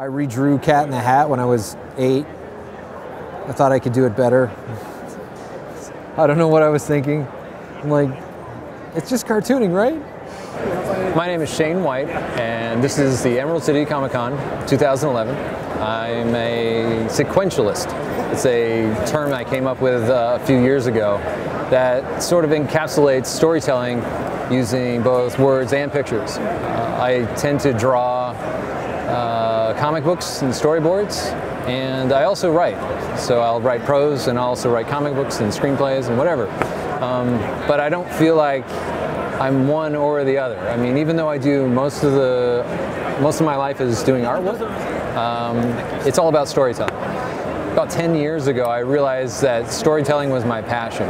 I redrew Cat in the Hat when I was 8. I thought I could do it better. I don't know what I was thinking. I'm like, it's just cartooning, right? My name is Shane White, and this is the Emerald City Comicon 2011. I'm a sequentialist. It's a term I came up with a few years ago that sort of encapsulates storytelling using both words and pictures. I tend to draw comic books and storyboards, and I also write. So I'll write prose, and I'll also write comic books and screenplays and whatever. But I don't feel like I'm one or the other. I mean, even though I do most of my life is doing artwork, it's all about storytelling. About 10 years ago, I realized that storytelling was my passion,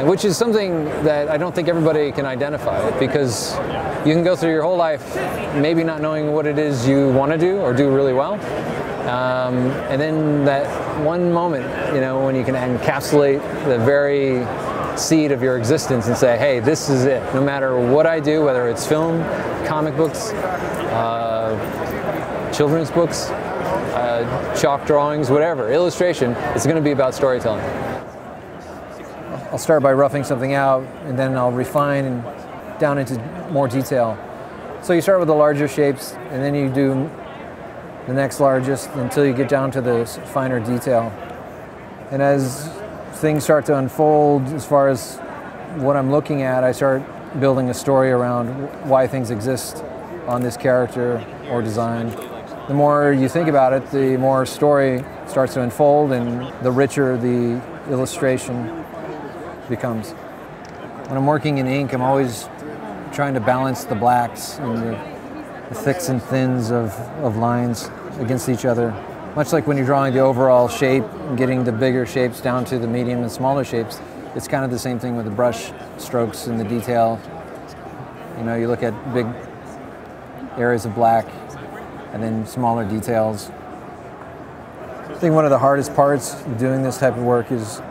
which is something that I don't think everybody can identify, because you can go through your whole life maybe not knowing what it is you want to do or do really well. And then that one moment, you know, when you can encapsulate the very seed of your existence and say, hey, this is it. No matter what I do, whether it's film, comic books, children's books, chalk drawings, whatever, illustration, it's going to be about storytelling. I'll start by roughing something out, and then I'll refine and down into more detail. So you start with the larger shapes, and then you do the next largest until you get down to the finer detail. And as things start to unfold, as far as what I'm looking at, I start building a story around why things exist on this character or design. The more you think about it, the more story starts to unfold, and the richer the illustration becomes. When I'm working in ink, I'm always trying to balance the blacks and the thicks and thins of lines against each other. Much like when you're drawing the overall shape and getting the bigger shapes down to the medium and smaller shapes, it's kind of the same thing with the brush strokes and the detail. You know, you look at big areas of black and then smaller details. I think one of the hardest parts of doing this type of work is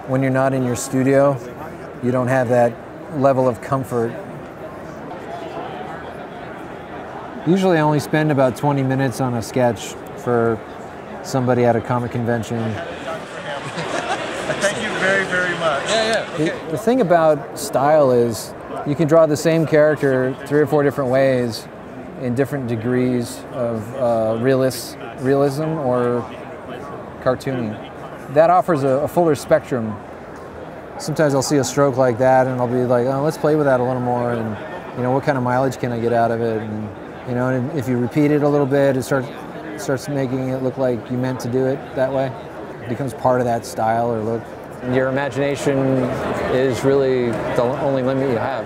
when you're not in your studio, you don't have that level of comfort. Usually I only spend about 20 minutes on a sketch for somebody at a comic convention. Thank you very, very much. Yeah, okay. The thing about style is you can draw the same character 3 or 4 different ways in different degrees of realism or cartooning. That offers a fuller spectrum. Sometimes I'll see a stroke like that and I'll be like, oh, let's play with that a little more, and you know, what kind of mileage can I get out of it? And you know, and if you repeat it a little bit, it starts making it look like you meant to do it that way. It becomes part of that style or look. Your imagination is really the only limit you have.